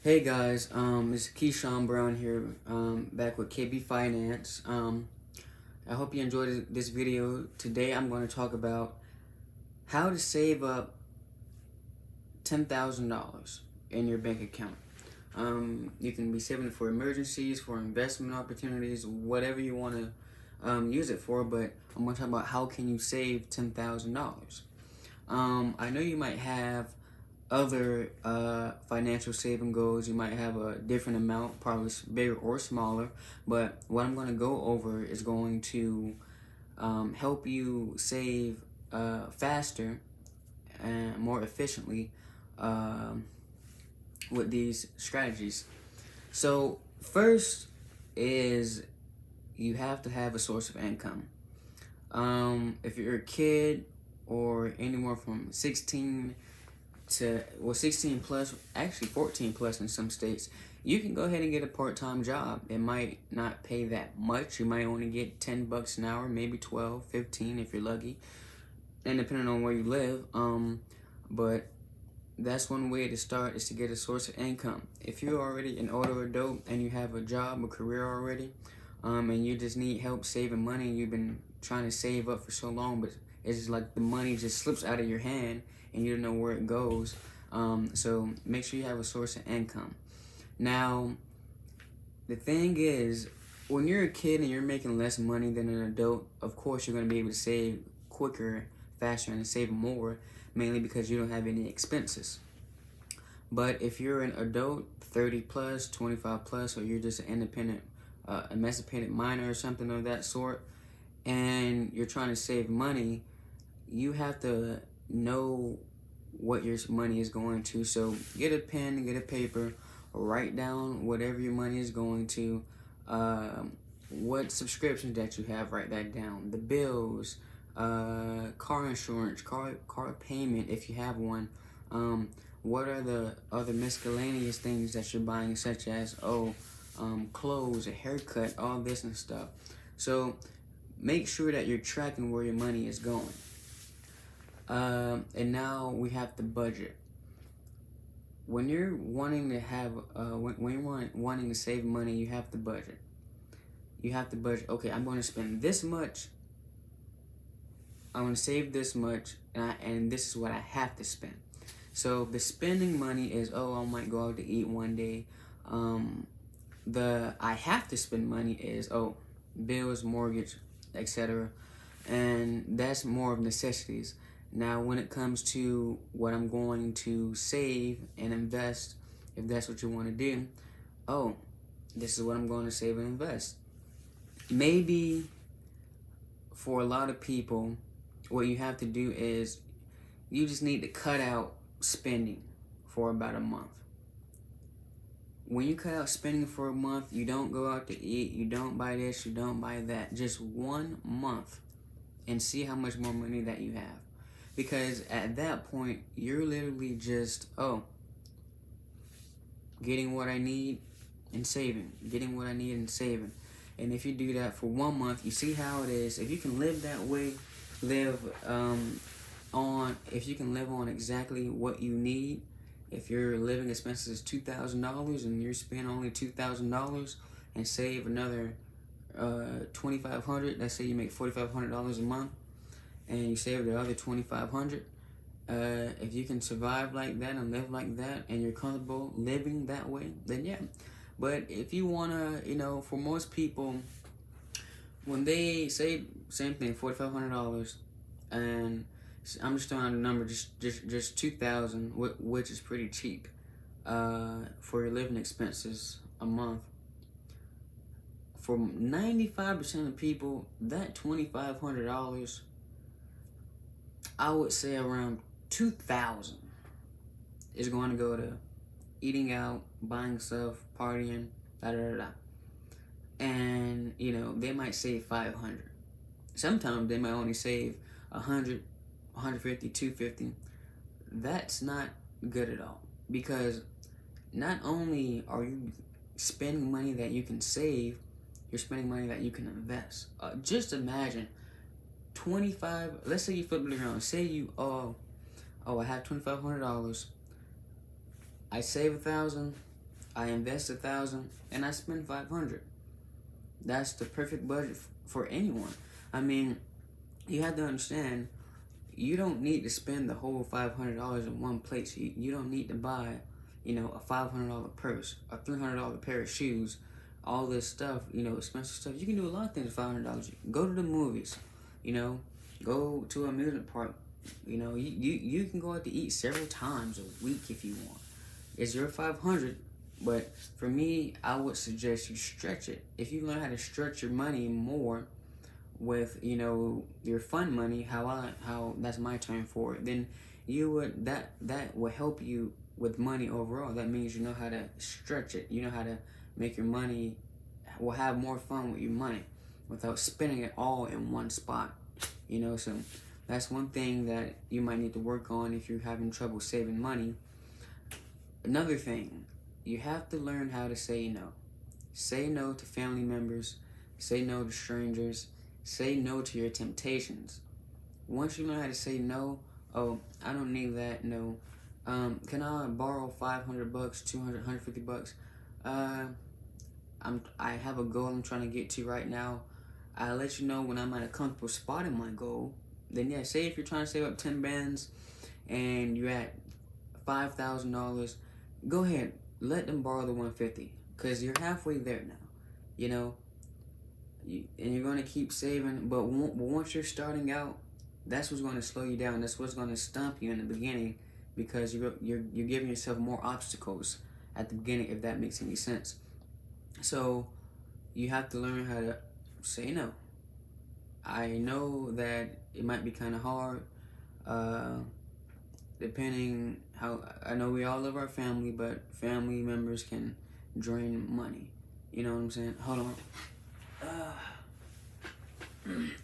Hey guys, it's Keyshawn Brown here, back with KB Finance. I hope you enjoyed this video. Today I'm going to talk about how to save up $10,000 in your bank account. You can be saving it for emergencies, for investment opportunities, whatever you want to use it for, but I'm going to talk about how can you save $10,000. I know you might have other financial saving goals. You might have a different amount, probably bigger or smaller, but what I'm going to go over is going to help you save faster and more efficiently with these strategies. So first is you have to have a source of income. If you're a kid or anywhere from 16 to 16 plus, actually 14 plus in some states, you can go ahead and get a part-time job. It might not pay that much. You might only get 10 bucks an hour, maybe 12, 15 if you're lucky, and depending on where you live. But that's one way to start, is to get a source of income. If you're already an older adult and you have a job, a career already, and you just need help saving money, and you've been trying to save up for so long, but it's just like the money just slips out of your hand and you don't know where it goes. So make sure you have a source of income. Now, the thing is, when you're a kid and you're making less money than an adult, of course you're going to be able to save quicker, faster, and save more, mainly because you don't have any expenses. But if you're an adult, 30 plus, 25 plus, or you're just an independent, emancipated minor or something of that sort, and you're trying to save money, you have to know what your money is going to. So get a pen, get a paper, write down whatever your money is going to, what subscriptions that you have, write that down, the bills, car insurance, car payment if you have one, what are the other miscellaneous things that you're buying, such as clothes, a haircut, all this and stuff. So make sure that you're tracking where your money is going. And now we have the budget. When you're wanting to have, when you're wanting to save money, you have to budget. You have to budget. Okay, I'm going to spend this much. I'm going to save this much, and this is what I have to spend. So the spending money is, I might go out to eat one day. The I have to spend money is, bills, mortgage, etc. And that's more of necessities. Now, when it comes to what I'm going to save and invest, if that's what you want to do, this is what I'm going to save and invest. Maybe for a lot of people, what you have to do is you just need to cut out spending for about a month. When you cut out spending for a month, you don't go out to eat, you don't buy this, you don't buy that. Just 1 month, and see how much more money that you have. Because at that point, you're literally just, getting what I need and saving. Getting what I need and saving. And if you do that for 1 month, you see how it is. If you can live that way, if you can live on exactly what you need, if your living expenses is $2,000 and you're spending only $2,000 and save another $2,500, let's say you make $4,500 a month, and you save the other $2,500. If you can survive like that and live like that, and you're comfortable living that way, then yeah. But if you wanna, for most people, when they say same thing, $4,500, and I'm just throwing out a number, just 2,000, which is pretty cheap, for your living expenses a month. For 95% of people, that $2,500, I would say around 2,000 is going to go to eating out, buying stuff, partying, and they might save 500. Sometimes they might only save 100, 150, 250. That's not good at all, because not only are you spending money that you can save, you're spending money that you can invest. Just imagine 25, let's say you flip it around, say you, I have $2,500, I save 1,000, I invest 1,000 and I spend 500. That's the perfect budget for anyone. I mean, you have to understand, you don't need to spend the whole $500 in one place. You don't need to buy, a $500 purse, a $300 pair of shoes, all this stuff, expensive stuff. You can do a lot of things with $500. Go to the movies, go to an amusement park. You can go out to eat several times a week if you want. It's your 500, but for me, I would suggest you stretch it. If you learn how to stretch your money more with, your fun money, how that's my term for it, then that will help you with money overall. That means you know how to stretch it. You know how to make your money, will have more fun with your money without spending it all in one spot. So that's one thing that you might need to work on if you're having trouble saving money. Another thing, you have to learn how to say no. Say no to family members. Say no to strangers. Say no to your temptations. Once you learn how to say no, oh, I don't need that, no. Can I borrow $500, $200, $150? I have a goal I'm trying to get to right now. I'll let you know when I'm at a comfortable spot in my goal. Then yeah, say if you're trying to save up 10 bands and you're at $5,000, go ahead, let them borrow the $150, because you're halfway there now, and you're going to keep saving. But once you're starting out, that's what's going to slow you down. That's what's going to stump you in the beginning, because you're giving yourself more obstacles at the beginning, if that makes any sense. So you have to learn how to say no. I know that it might be kind of hard, depending how, I know we all love our family, but family members can drain money. You know what I'm saying? Hold on.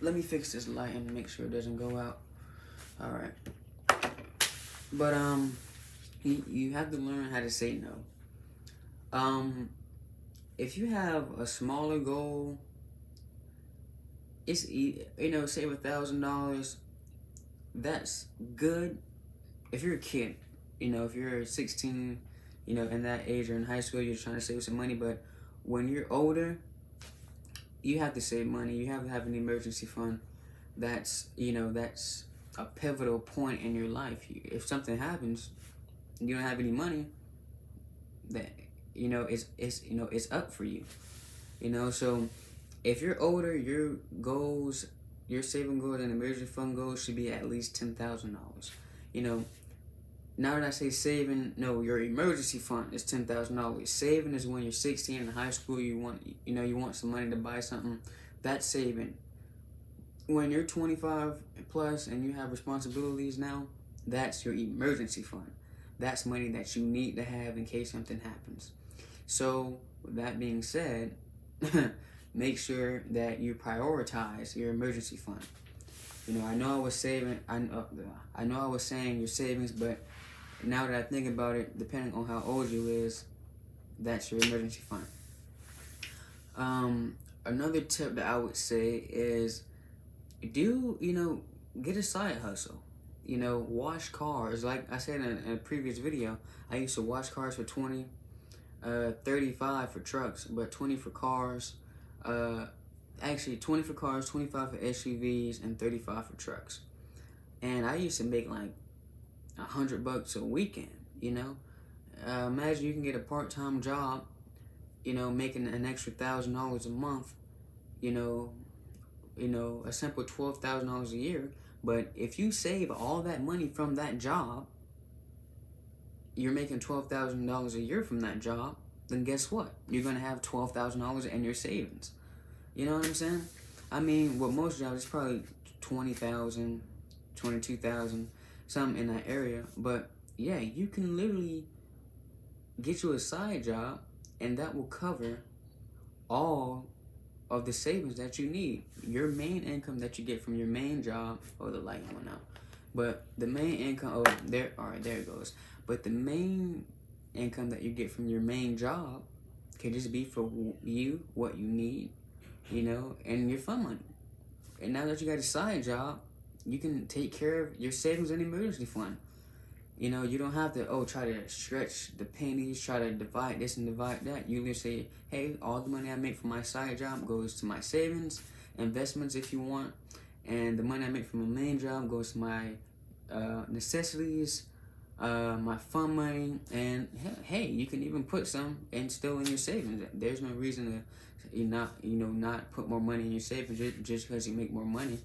Let me fix this light and make sure it doesn't go out. All right. But you have to learn how to say no. If you have a smaller goal, it's save $1,000. That's good if you're a kid. If you're 16, in that age, or in high school, you're trying to save some money. But when you're older, you have to save money. You have to have an emergency fund. That's a pivotal point in your life. If something happens, you don't have any money, that it's up for you. So if you're older, your saving goals and emergency fund goals should be at least $10,000. Now that I say saving, no, your emergency fund is $10,000. Saving is when you're 16 in high school, you want some money to buy something. That's saving. When you're 25 plus and you have responsibilities now, that's your emergency fund. That's money that you need to have in case something happens. So with that being said, make sure that you prioritize your emergency fund. I know I was saying your savings, but now that I think about it, depending on how old you is, that's your emergency fund. Another tip that I would say is, get a side hustle. Wash cars. Like I said in a previous video, I used to wash cars for 20, 35 for trucks, but 20 for cars. Actually 20 for cars, 25 for SUVs, and 35 for trucks. And I used to make like $100 a weekend. Imagine you can get a part-time job, making an extra $1,000 a month. A simple $12,000 a year. But if you save all that money from that job, you're making $12,000 a year from that job, then guess what? You're going to have $12,000 in your savings. You know what I'm saying? I mean, with most jobs, it's probably $20,000, $22,000, something in that area. But yeah, you can literally get you a side job, and that will cover all of the savings that you need. Your main income that you get from your main job. Oh, the light went out. But the main income, there it goes. But the main income that you get from your main job can just be for you, what you need, and your fun money. And now that you got a side job, you can take care of your savings and emergency fund. You know, you don't have to try to stretch the pennies, try to divide this and divide that. You just say, hey, all the money I make from my side job goes to my savings, investments if you want, and the money I make from my main job goes to my necessities, my fun money, and hey, you can even put some and still in your savings. There's no reason to not put more money in your savings just because you make more money.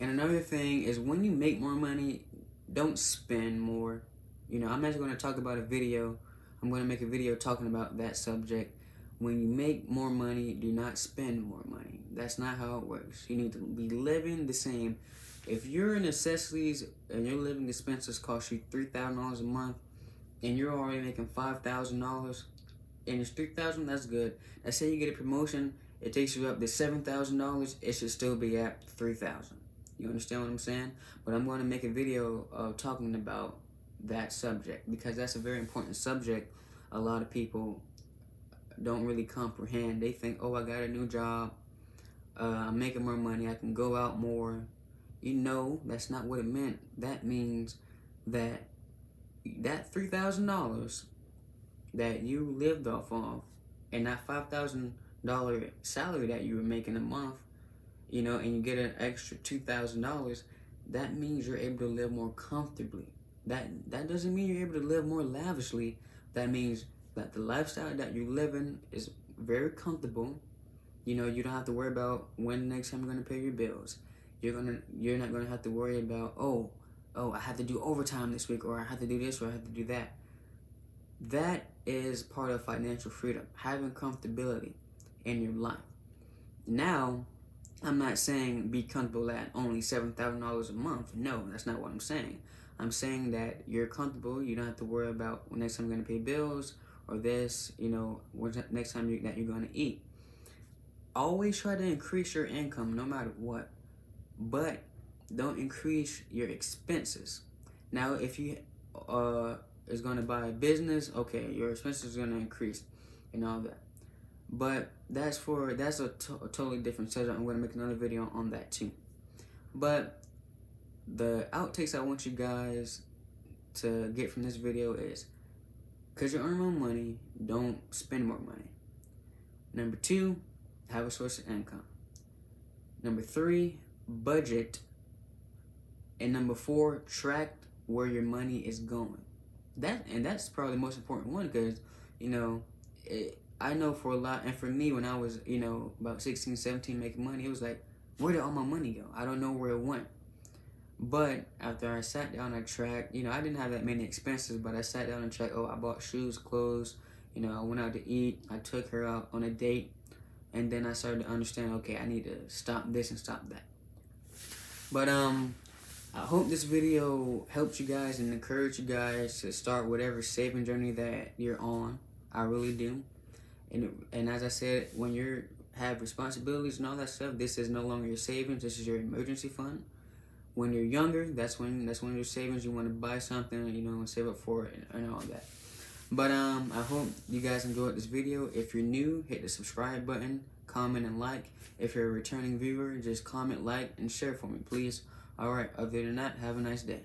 And another thing is, when you make more money, don't spend more. You know, I'm actually going to talk about a video. I'm going to make a video talking about that subject. When you make more money, do not spend more money. That's not how it works. You need to be living the same. If your necessities and your living expenses cost you $3,000 a month, and you're already making $5,000, and it's $3,000, that's good. Let's say you get a promotion, it takes you up to $7,000. It should still be at $3,000. You understand what I'm saying? But I'm going to make a video talking about that subject, because that's a very important subject. A lot of people don't really comprehend. They think, oh, I got a new job, I'm making more money, I can go out more. You know, that's not what it meant. That means that $3,000 that you lived off of, and that $5,000 salary that you were making a month, you know, and you get an extra $2,000, that means you're able to live more comfortably. That doesn't mean you're able to live more lavishly. That means that the lifestyle that you're living is very comfortable. You know, you don't have to worry about when the next time you're gonna pay your bills. You're not gonna have to worry about, oh, I have to do overtime this week, or I have to do this, or I have to do that. That is part of financial freedom, having comfortability in your life. Now, I'm not saying be comfortable at only $7,000 a month. No, that's not what I'm saying. I'm saying that you're comfortable. You don't have to worry about when next time you're going to pay bills, or this, you know, next time that you're going to eat. Always try to increase your income no matter what, but don't increase your expenses. Now, if you is going to buy a business, okay, your expenses are going to increase and all that. But that's a totally different subject. I'm going to make another video on that too. But the outtakes I want you guys to get from this video is, because you earn more money, don't spend more money. Number 2, have a source of income. Number 3, budget. And number 4, track where your money is going. That's probably the most important one, because, you know, I know for a lot, and for me, when I was, you know, about 16, 17 making money, it was like, where did all my money go? I don't know where it went. But after I sat down and tracked, you know, I didn't have that many expenses, but I sat down and checked, I bought shoes, clothes, you know, I went out to eat, I took her out on a date, and then I started to understand, okay, I need to stop this and stop that. But I hope this video helped you guys and encouraged you guys to start whatever saving journey that you're on. I really do. And as I said, when you have responsibilities and all that stuff, this is no longer your savings. This is your emergency fund. When you're younger, that's when your savings. You want to buy something, you know, and save up for it and all that. But I hope you guys enjoyed this video. If you're new, hit the subscribe button, comment and like. If you're a returning viewer, just comment, like, and share for me, please. All right. Other than that, have a nice day.